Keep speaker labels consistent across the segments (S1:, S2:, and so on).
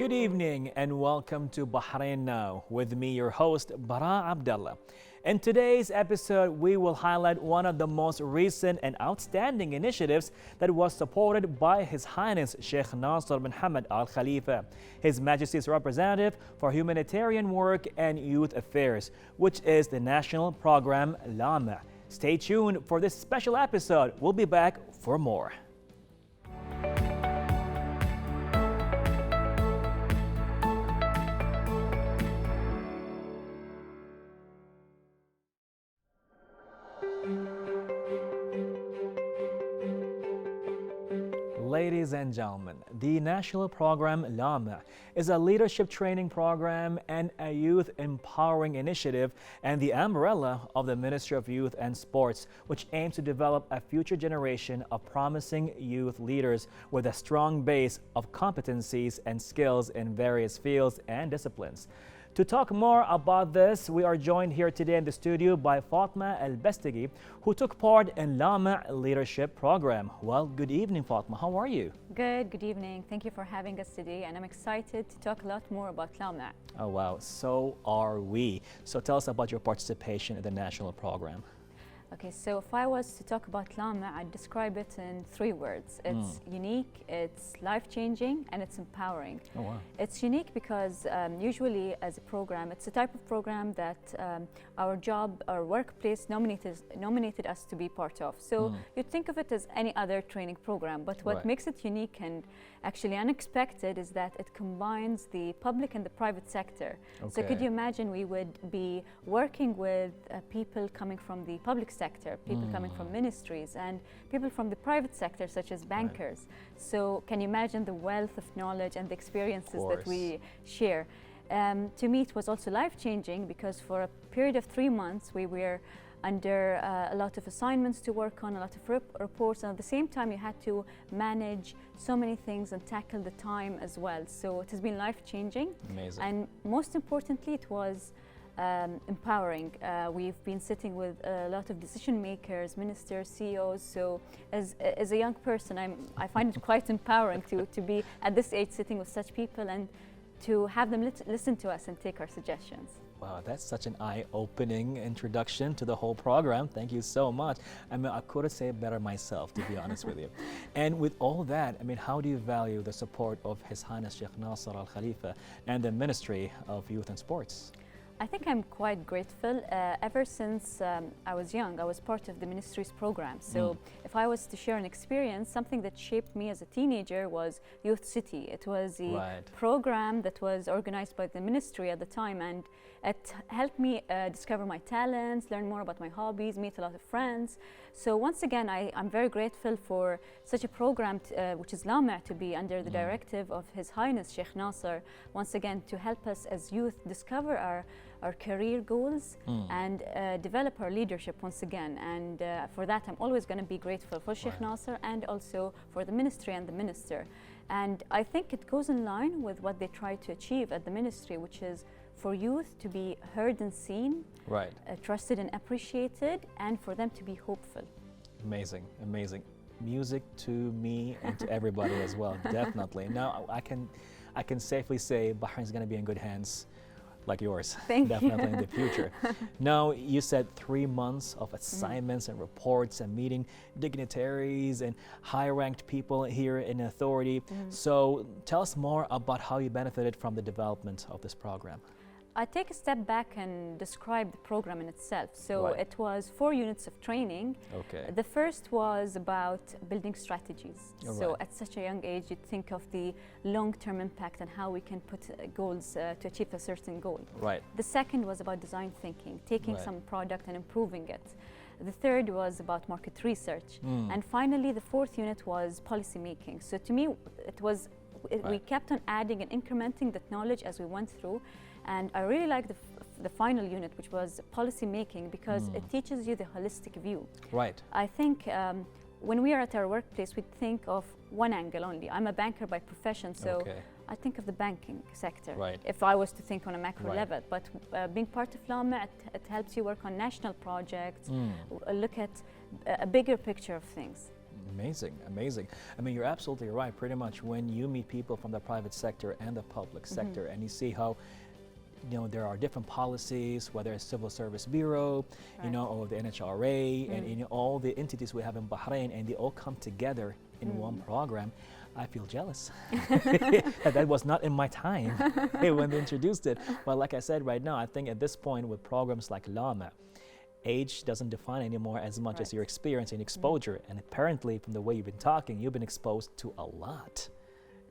S1: Good evening and welcome to Bahrain Now. With me, your host, Bara Abdulla. In today's episode, we will highlight one of the most recent and outstanding initiatives that was supported by His Highness Sheikh Nasser bin Hamad Al Khalifa, His Majesty's representative for humanitarian work and youth affairs, which is the national program Lamea. Stay tuned for this special episode. We'll be back for more. Ladies and gentlemen, the national program Lamea is a leadership training program and a youth empowering initiative and the umbrella of the Ministry of Youth and Sports, which aims to develop a future generation of promising youth leaders with a strong base of competencies and skills in various fields and disciplines. To talk more about this, we are joined here today in the studio by Fatema AlBastaki, who took part in Lamea Leadership Program. Well, good evening, Fatema. How are you?
S2: Good evening. Thank you for having us today, and I'm excited to talk a lot more about Lamea.
S1: Oh, wow. So are we. So tell us about your participation in the national program.
S2: Okay, so if I was to talk about Lamea, I'd describe it in 3 words. It's unique, it's life-changing, and it's empowering.
S1: Oh, wow.
S2: It's unique because usually as a program, it's a type of program that our job, our workplace nominated us to be part of. So you'd think of it as any other training program, but what makes it unique and actually unexpected is that it combines the public and the private sector.
S1: Okay.
S2: So could you imagine we would be working with people coming from the public sector, people coming from ministries, and people from the private sector, such as bankers. So can you imagine the wealth of knowledge and the experiences that we share? To me, it was also life-changing because for a period of 3 months, we were under a lot of assignments to work on, a lot of reports, and at the same time, you had to manage so many things and tackle the time as well. So it has been life-changing.
S1: Amazing.
S2: And most importantly, it was empowering. We've been sitting with a lot of decision makers, ministers, CEOs. So as a young person, I find it quite empowering to be at this age sitting with such people and to have them listen to us and take our suggestions.
S1: Wow, that's such an eye-opening introduction to the whole program. Thank you so much. I mean, I couldn't say it better myself, to be honest with you. And with all that, I mean, how do you value the support of His Highness Sheikh Nasser Al Khalifa and the Ministry of Youth and Sports?
S2: I think I'm quite grateful. Ever since I was young, I was part of the ministry's program. So if I was to share an experience, something that shaped me as a teenager was Youth City. It was a program that was organized by the ministry at the time, and it helped me discover my talents, learn more about my hobbies, meet a lot of friends. So once again, I'm very grateful for such a program, which is Lamea, to be under the directive of His Highness Sheikh Nasser, once again to help us as youth discover our career goals and develop our leadership once again. And for that, I'm always going to be grateful for Sheikh Nasser and also for the ministry and the minister. And I think it goes in line with what they try to achieve at the ministry, which is for youth to be heard and seen, trusted and appreciated, and for them to be hopeful.
S1: Amazing, amazing. Music to me and to everybody as well, definitely. Now, I can safely say Bahrain's going to be in good hands like yours.
S2: Thank
S1: definitely
S2: you.
S1: In the future. Now, you said 3 months of assignments and reports and meeting dignitaries and high-ranked people here in authority. So tell us more about how you benefited from the development of this program.
S2: I take a step back and describe the program in itself. So it was 4 units of training.
S1: Okay.
S2: The first was about building strategies. So at such a young age, you think of the long-term impact and how we can put goals to achieve a certain goal.
S1: Right.
S2: The second was about design thinking, taking some product and improving it. The third was about market research. And finally, the 4th unit was policy making. So to me, it was we kept on adding and incrementing that knowledge as we went through. And I really like the final unit, which was policy making, because it teaches you the holistic view.
S1: Right.
S2: I think when we are at our workplace, we think of one angle only. I'm a banker by profession, so I think of the banking sector.
S1: Right.
S2: If I was to think on a macro level, but being part of Lamea, it helps you work on national projects, look at a bigger picture of things.
S1: Amazing, amazing. I mean, you're absolutely right. Pretty much when you meet people from the private sector and the public sector, and you see how, you know, there are different policies, whether it's Civil Service Bureau, you know, or the NHRA, and you know, all the entities we have in Bahrain, and they all come together in one program. I feel jealous. That was not in my time when they introduced it. But like I said, right now, I think at this point with programs like Lamea, age doesn't define anymore as much as your experience and exposure. And apparently, from the way you've been talking, you've been exposed to a lot.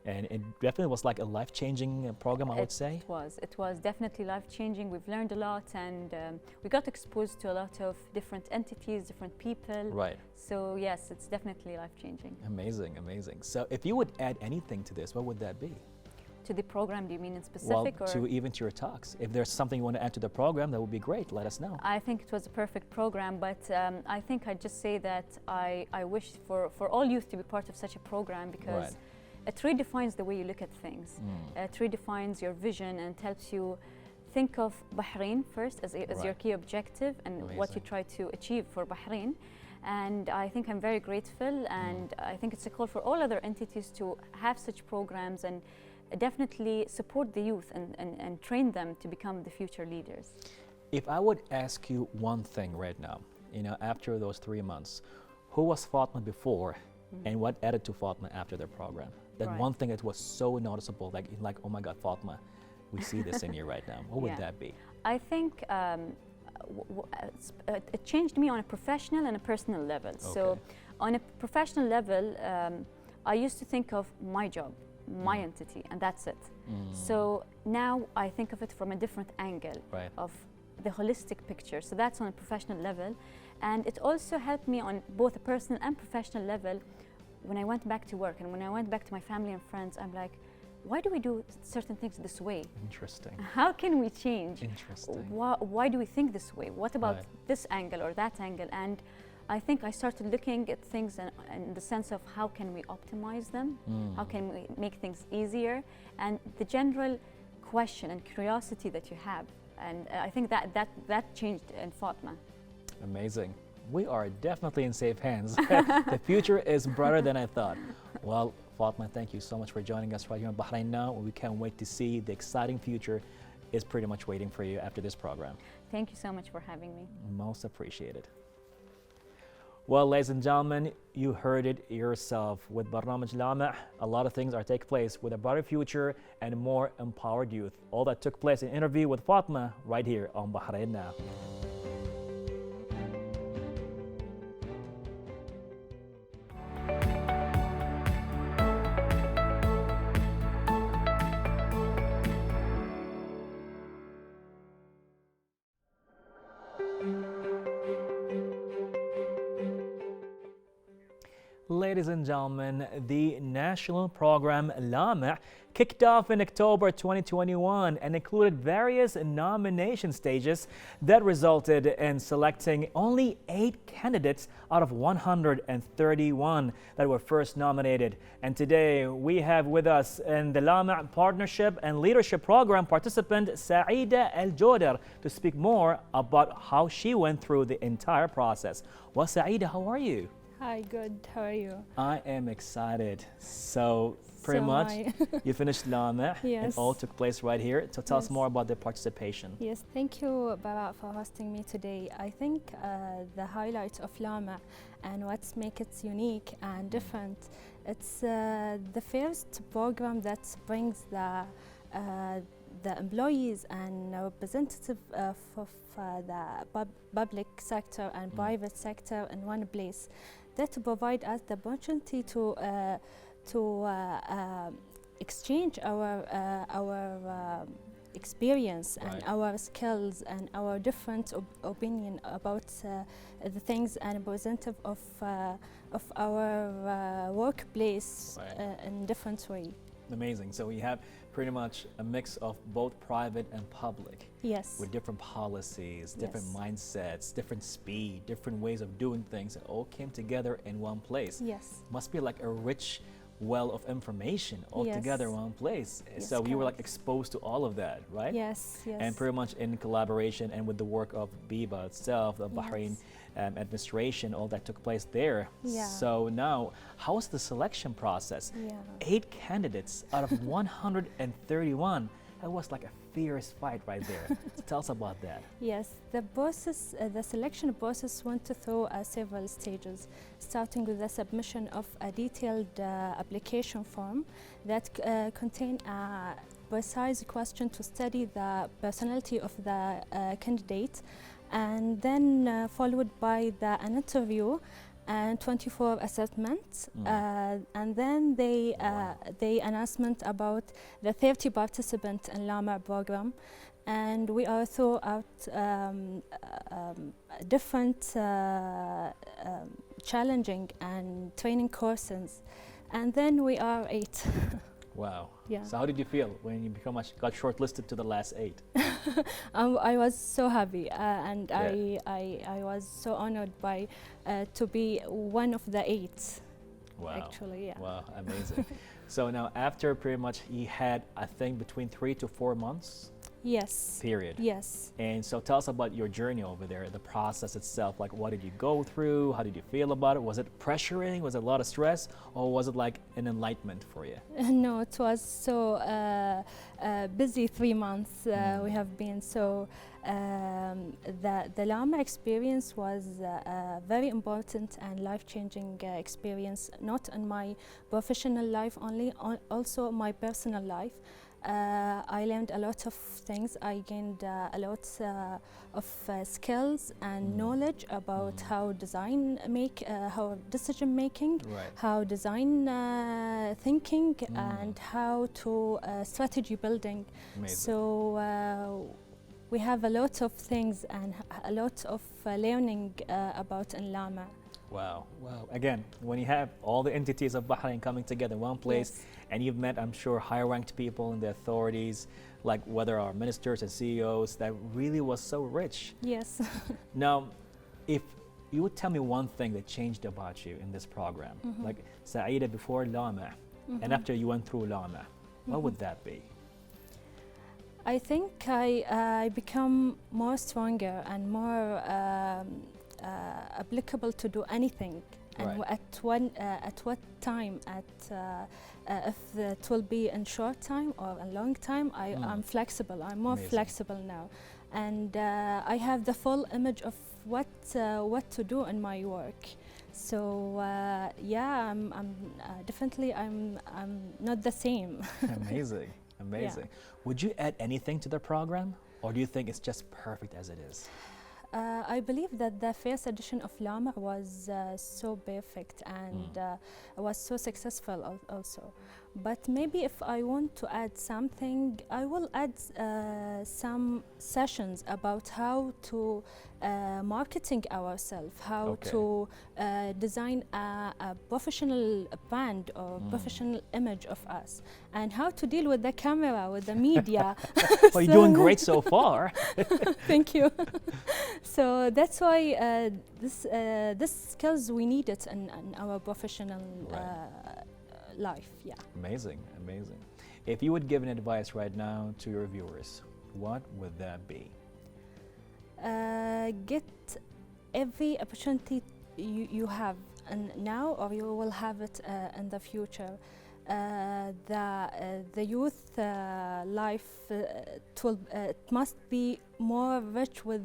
S1: And it definitely was like a life-changing program, I would say.
S2: It was definitely life-changing. We've learned a lot, and we got exposed to a lot of different entities, different people.
S1: Right.
S2: So yes, it's definitely life-changing.
S1: Amazing, amazing. So if you would add anything to this, what would that be?
S2: To the program, do you mean in specific?
S1: Well, to even to your talks. If there's something you want to add to the program, that would be great. Let us know.
S2: I think it was a perfect program, but I think I'd just say that I wish for all youth to be part of such a program, because it redefines the way you look at things. It redefines your vision and helps you think of Bahrain first as your key objective and what you try to achieve for Bahrain. And I think I'm very grateful, and I think it's a call for all other entities to have such programs and definitely support the youth and train them to become the future leaders.
S1: If I would ask you one thing right now, you know, after those 3 months, who was Fatema before and what added to Fatema after the program? That one thing that was so noticeable, like oh my God, Fatema, we see this in you right now. What would that be?
S2: I think it changed me on a professional and a personal level. So on a professional level, I used to think of my job, my entity, and that's it. So now I think of it from a different angle of the holistic picture. So that's on a professional level. And it also helped me on both a personal and professional level. When I went back to work and when I went back to my family and friends, I'm like, why do we do certain things this way?
S1: Interesting.
S2: How can we change?
S1: Interesting.
S2: Why do we think this way? What about this angle or that angle? And I think I started looking at things in the sense of how can we optimize them? How can we make things easier? And the general question and curiosity that you have. And I think that changed in Fatema.
S1: Amazing. We are definitely in safe hands. The future is brighter than I thought. Well, Fatema, thank you so much for joining us right here on Bahrain Now. We can't wait to see the exciting future is pretty much waiting for you after this program.
S2: Thank you so much for having me.
S1: Most appreciated. Well, ladies and gentlemen, you heard it yourself. With Barnamij Lamea, a lot of things are taking place with a brighter future and more empowered youth. All that took place in an interview with Fatema right here on Bahrain Now. Ladies and gentlemen, the national program Lamea kicked off in October 2021 and included various nomination stages that resulted in selecting only 8 candidates out of 131 that were first nominated. And today we have with us in the Lamea Partnership and Leadership Program Participant Saeeda AlJowder to speak more about how she went through the entire process. Well, Saeeda, how are you?
S3: Hi, good. How are you?
S1: I am excited. So pretty much you finished Lamea and all took place right here. So tell us more about the participation.
S3: Yes, thank you, Bara, for hosting me today. I think the highlight of Lamea and what makes it unique and different, it's the first program that brings the employees and representative of the public sector and private sector in one place. That provide us the opportunity to exchange our experience and our skills and our different opinion about the things and representative of our workplace in different way.
S1: Amazing. So we have pretty much a mix of both private and public.
S3: Yes.
S1: With different policies, different mindsets, different speed, different ways of doing things. It all came together in one place.
S3: Yes.
S1: Must be like a rich well of information all together in one place.
S3: Yes,
S1: so you were like exposed to all of that, right?
S3: Yes, yes.
S1: And pretty much in collaboration and with the work of BIPA itself, the Bahrain administration, all that took place there.
S3: Yeah.
S1: So now, how was the selection process?
S3: Yeah.
S1: 8 candidates out of 131. That was like a fierce fight right there. So tell us about that.
S3: Yes, the process, the selection process went through several stages, starting with the submission of a detailed application form that contained a precise question to study the personality of the candidate, and then followed by an interview and 24 assessments, and then they announcement about the 30 participants in Lamea program, and we are throughout different challenging and training courses, and then we are 8.
S1: Wow.
S3: Yeah.
S1: So how did you feel when you got shortlisted to the last 8?
S3: I was so happy, and
S1: Yeah.
S3: I was so honored by to be one of the 8.
S1: Wow.
S3: Actually, yeah.
S1: Wow, amazing. So now after pretty much he had, I think, between 3 to 4 months
S3: Yes.
S1: period.
S3: Yes.
S1: And so tell us about your journey over there, the process itself. Like, what did you go through? How did you feel about it? Was it pressuring? Was it a lot of stress? Or was it like an enlightenment for you?
S3: No, it was so busy 3 months. We have been so. The Lamea experience was a very important and life-changing experience, not in my professional life only, also my personal life. I learned a lot of things. I gained a lot of skills and knowledge about how how decision making,
S1: Right.
S3: how design thinking, and how to strategy building.
S1: Amazing.
S3: So we have a lot of things and a lot of learning about in Lamea.
S1: Wow, wow. Again, when you have all the entities of Bahrain coming together in one place,
S3: Yes.
S1: and you've met, I'm sure, higher ranked people in the authorities, like whether our ministers and CEOs, that really was so rich.
S3: Yes.
S1: Now, if you would tell me one thing that changed about you in this program, like Saeeda before Lamea, and after you went through Lamea, what would that be?
S3: I think I become more stronger and more applicable to do anything. And
S1: Right.
S3: at what time, if it will be in short time or a long time, I'm flexible. I'm more
S1: Amazing.
S3: flexible now, and I have the full image of what to do in my work. So yeah, I'm definitely I'm not the same.
S1: Amazing, amazing. Would you add anything to the program, or do you think it's just perfect as it is?
S3: I believe that the first edition of Lamea was so perfect and was so successful also. But maybe if I want to add something, I will add some sessions about how to marketing ourselves, how to design a professional brand or professional image of us, and how to deal with the camera, with the media.
S1: Well, you're doing great so far.
S3: Thank you. So that's why this skills we need it in our professional life. Yeah.
S1: Amazing, amazing. If you would give an advice right now to your viewers, what would that be?
S3: Get every opportunity you have now, or you will have it in the future. The youth life it must be more rich with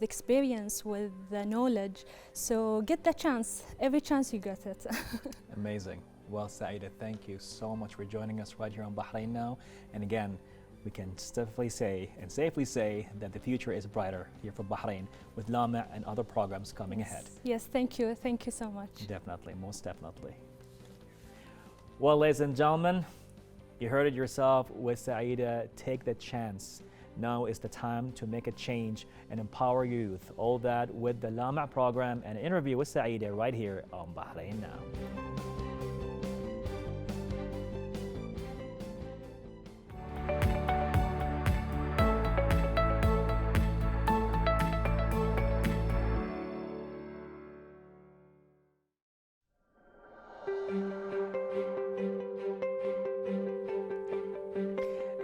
S3: experience, with the knowledge. So get the chance, every chance you get it.
S1: Amazing. Well, Saeeda, thank you so much for joining us right here on Bahrain Now. And again, we can safely say that the future is brighter here for Bahrain with Lamea and other programs coming ahead.
S3: Yes, thank you. Thank you so much.
S1: Definitely, most definitely. Well, ladies and gentlemen, you heard it yourself with Saeeda. Take the chance. Now is the time to make a change and empower youth. All that with the Lamea program and an interview with Saeeda right here on Bahrain Now.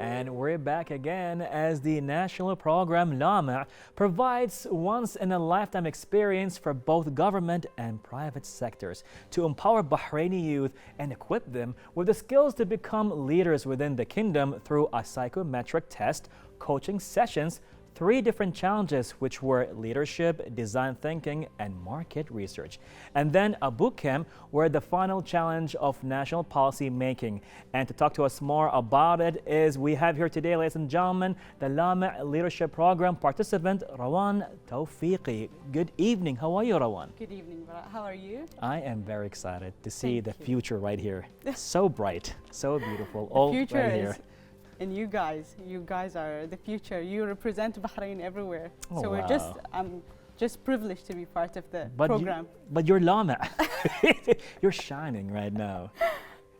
S1: And we're back again as the national program Lamea provides once-in-a-lifetime experience for both government and private sectors to empower Bahraini youth and equip them with the skills to become leaders within the kingdom through a psychometric test, coaching sessions, 3 different challenges, which were leadership, design thinking, and market research. And then a boot camp where the final challenge of national policy making. And to talk to us more about it is we have here today, ladies and gentlemen, the Lamea Leadership Program Participant Rawan Tawfeeqi. Good evening. How are you, Rawan?
S4: Good evening, Bara. How are you?
S1: I am very excited to see
S4: Thank
S1: the
S4: you.
S1: future right here. So bright, so beautiful,
S4: The
S1: all
S4: future
S1: right
S4: is
S1: here.
S4: in you guys are the future. You represent Bahrain everywhere.
S1: Oh,
S4: so
S1: wow.
S4: I'm just privileged to be part of the
S1: But
S4: program.
S1: but you're Lamea. You're shining right now.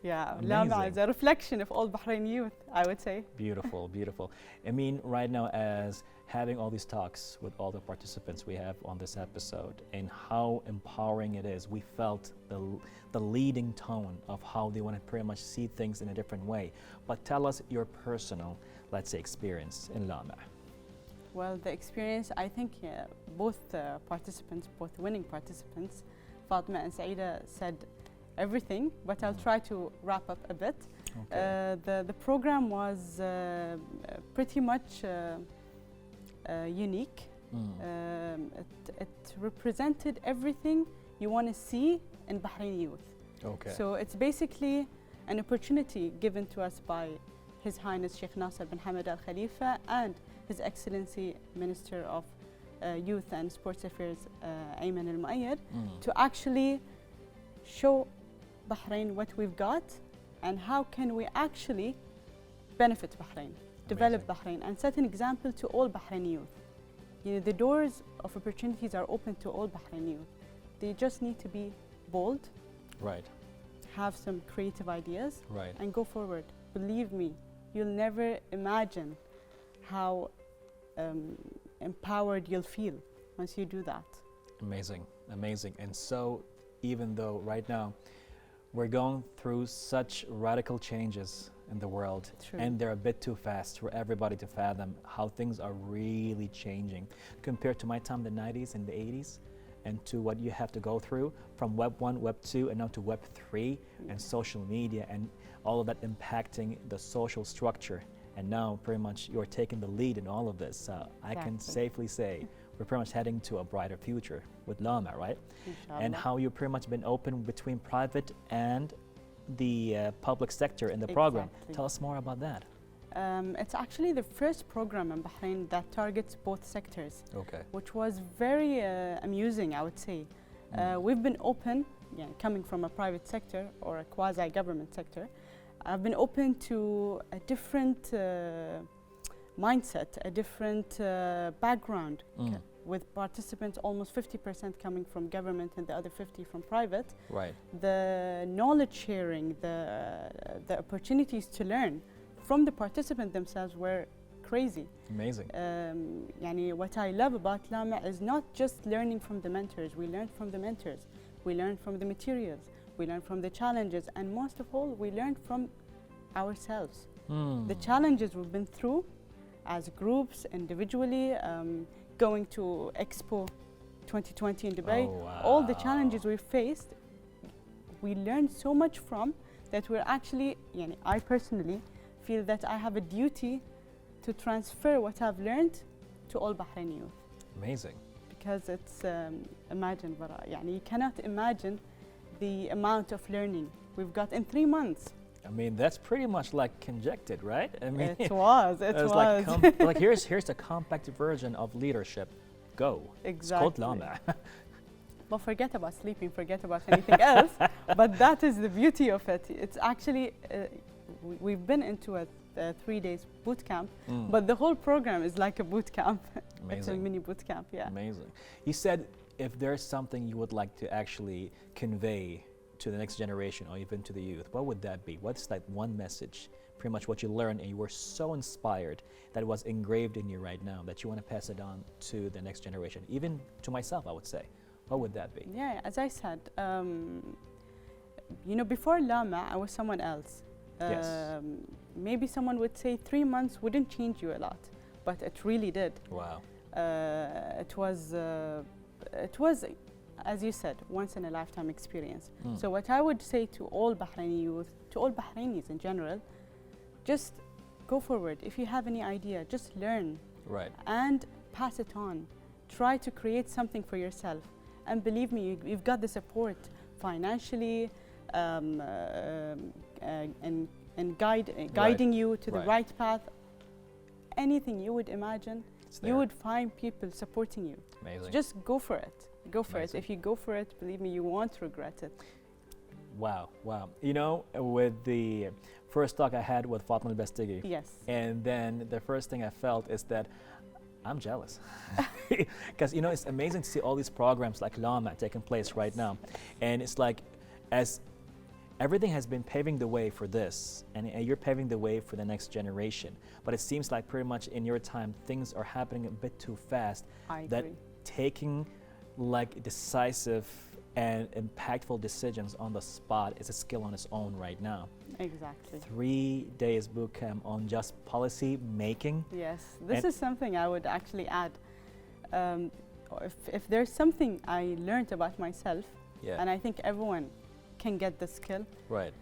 S4: Yeah,
S1: Amazing.
S4: Lamea is a reflection of all Bahrain youth, I would say.
S1: Beautiful, beautiful. I mean, right now, as having all these talks with all the participants we have on this episode and how empowering it is, we felt the leading tone of how they want to pretty much see things in a different way. But tell us your personal, let's say, experience in Lamea.
S4: Well, the experience, I think both participants, both winning participants, Fatema and Saeeda, said everything, but I'll try to wrap up a bit.
S1: Okay.
S4: The program was pretty much unique. It represented everything you want to see in Bahraini youth.
S1: Okay.
S4: So it's basically an opportunity given to us by His Highness Sheikh Nasser bin Hamad Al Khalifa and His Excellency Minister of Youth and Sports Affairs, Ayman Al Muayyad, to actually show Bahrain what we've got and how can we actually benefit Bahrain, develop Bahrain, and set an example to all Bahraini youth. You know, the doors of opportunities are open to all Bahraini youth. They just need to be bold,
S1: Right,
S4: have some creative ideas,
S1: right.
S4: and go forward. Believe me, you'll never imagine how empowered you'll feel once you do that.
S1: Amazing, amazing. And so, even though right now we're going through such radical changes in the world,
S4: True.
S1: and they're a bit too fast for everybody to fathom how things are really changing compared to my time, the 90s and the 80s, and to what you have to go through from Web 1, Web 2, and now to Web 3 and social media and all of that impacting the social structure. And now pretty much you're taking the lead in all of this. I can
S4: Exactly.
S1: safely say we're pretty much heading to a brighter future with Lamea, right?
S4: Inshallah.
S1: And how you've pretty much been open between private and the public sector in the program.
S4: Exactly.
S1: Tell us more about that.
S4: It's actually the first program in Bahrain that targets both sectors,
S1: Okay.
S4: which was very amusing, I would say. We've been open, coming from a private sector or a quasi-government sector. I've been open to a different mindset, a different background, with participants almost 50% coming from government and the other 50 from private.
S1: Right.
S4: The knowledge sharing, the opportunities to learn from the participants themselves were crazy.
S1: Amazing.
S4: What I love about Lamea is not just learning from the mentors. We learn from the mentors. We learn from the materials. We learn from the challenges. And most of all, we learn from ourselves. The challenges we've been through as groups, individually, going to Expo 2020 in Dubai,
S1: Oh, wow.
S4: all the challenges we faced, we learned so much from that we're actually, I personally feel that I have a duty to transfer what I've learned to all Bahraini youth.
S1: Amazing.
S4: Because it's, imagine, Bara, you cannot imagine the amount of learning we've got in 3 months.
S1: I mean, that's pretty much like conjected, right? I mean,
S4: It was.
S1: like here's the compact version of leadership. Go. It's called
S4: Exactly.
S1: Lamea.
S4: But forget about sleeping, forget about anything else. But that is the beauty of it. It's actually, we've been into a 3 days boot camp, but the whole program is like a boot camp. It's a
S1: Amazing.
S4: mini boot camp, yeah.
S1: Amazing. You said if there's something you would like to actually convey to the next generation or even to the youth, what would that be? What's that one message, pretty much what you learned and you were so inspired that it was engraved in you right now that you want to pass it on to the next generation, even to myself, I would say? What would that be?
S4: Yeah, as I said, before Lamea, I was someone else.
S1: Yes.
S4: maybe someone would say 3 months wouldn't change you a lot, but it really did.
S1: Wow.
S4: It was, as you said, once in a lifetime experience. So what I would say to all Bahraini youth, to all Bahrainis in general, just go forward. If you have any idea, just learn.
S1: Right.
S4: And pass it on. Try to create something for yourself. And believe me, you've got the support financially and guiding you to the right path. Anything you would imagine, you would find people supporting you.
S1: Amazing.
S4: So just go for it. Go for
S1: Amazing.
S4: it. If you go for it, believe me, you won't regret it.
S1: Wow, wow. You know, with the first talk I had with Fatema AlBastaki,
S4: Yes.
S1: and then the first thing I felt is that I'm jealous. Because, you know, it's amazing to see all these programs like Lamea taking place right now. And it's like, as everything has been paving the way for this, and you're paving the way for the next generation. But it seems like pretty much in your time, things are happening a bit too fast.
S4: I
S1: that
S4: agree.
S1: Taking like decisive and impactful decisions on the spot is a skill on its own right now.
S4: Exactly.
S1: 3 days boot camp on just policy making.
S4: Yes, this is something I would actually add. If there's something I learned about myself, and I think everyone can get the skill,
S1: right?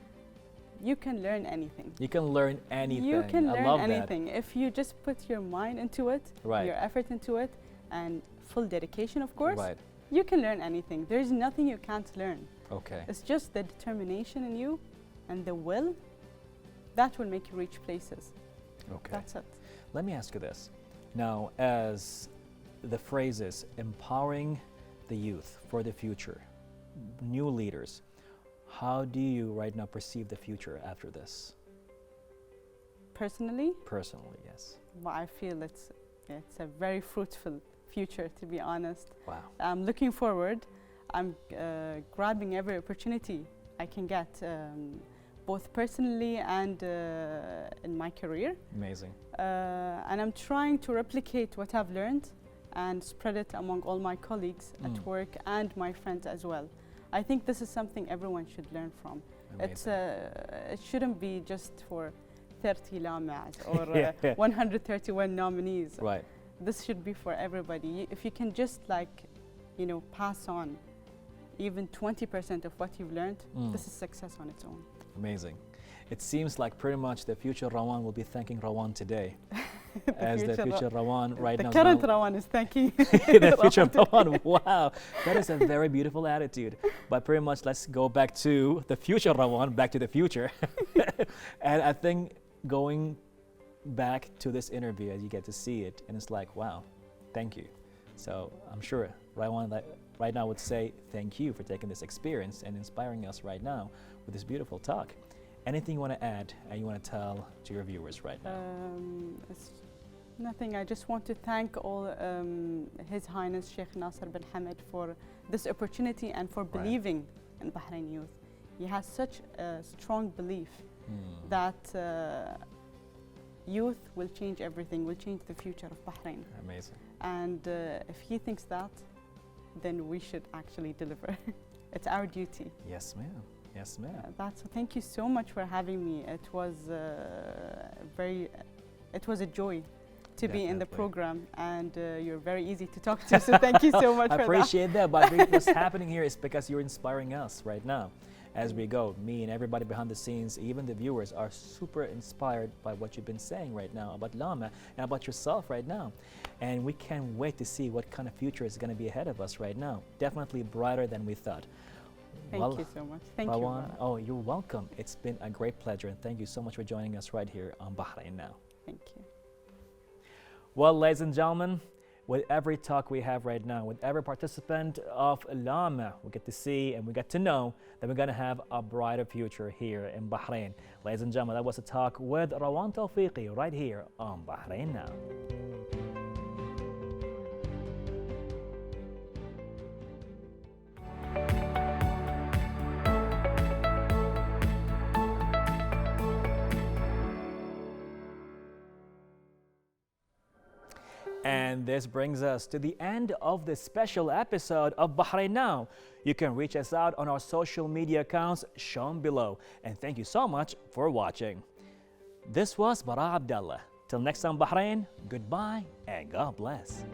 S4: You can learn anything.
S1: You can learn anything.
S4: You can
S1: I
S4: learn
S1: love
S4: anything if you just put your mind into it, your effort into it, and full dedication, of course.
S1: Right.
S4: You can learn anything. There's nothing you can't learn.
S1: Okay.
S4: It's just the determination in you and the will that will make you reach places.
S1: Okay.
S4: That's it.
S1: Let me ask you this. Now, as the phrase is empowering the youth for the future, new leaders, how do you right now perceive the future after this?
S4: Personally?
S1: Personally, yes.
S4: Well, I feel it's a very fruitful future, to be honest.
S1: Wow.
S4: I'm looking forward. I'm grabbing every opportunity I can get, both personally and in my career.
S1: Amazing.
S4: And I'm trying to replicate what I've learned and spread it among all my colleagues at work and my friends as well. I think this is something everyone should learn from. It shouldn't be just for 30 Lameas or 131 nominees.
S1: Right.
S4: This should be for everybody. If you can just pass on even 20% of what you've learned, this is success on its own.
S1: Amazing. It seems like pretty much the future Rawan will be thanking Rawan today. As the future Rawan right now.
S4: The current Rawan is thanking
S1: the future Rawan. Wow, that is a very beautiful attitude. But pretty much let's go back to the future Rawan, back to the future. And I think going back to this interview, as you get to see it, and it's like, wow, thank you. So I'm sure Rawan right now would say thank you for taking this experience and inspiring us right now with this beautiful talk. Anything you want to add and you want to tell to your viewers right now?
S4: It's nothing. I just want to thank all His Highness Sheikh Nasser bin Hamad for this opportunity and for believing in Bahrain youth. He has such a strong belief that youth will change everything, will change the future of Bahrain.
S1: Amazing.
S4: And if he thinks that, then we should actually deliver. It's our duty.
S1: Yes, ma'am. Yes, ma'am.
S4: Thank you so much for having me. It was it was a joy to be in the program, and you're very easy to talk to. So thank you so much.
S1: I appreciate that. But what's happening here is because you're inspiring us right now. As we go, me and everybody behind the scenes, even the viewers, are super inspired by what you've been saying right now about Lamea and about yourself right now. And we can't wait to see what kind of future is going to be ahead of us right now. Definitely brighter than we thought.
S4: Thank you so much. Thank
S1: Rawan,
S4: you.
S1: oh, you're welcome. It's been a great pleasure, and thank you so much for joining us right here on Bahrain Now.
S4: Thank you.
S1: Well, ladies and gentlemen, with every talk we have right now, with every participant of Lamea, we get to see and we get to know that we're going to have a brighter future here in Bahrain. Ladies and gentlemen, that was a talk with Rawan Tawfeeqi right here on Bahrain Now. And this brings us to the end of this special episode of Bahrain Now. You can reach us out on our social media accounts shown below. And thank you so much for watching. This was Bara Abdullah. Till next time, Bahrain, goodbye and God bless.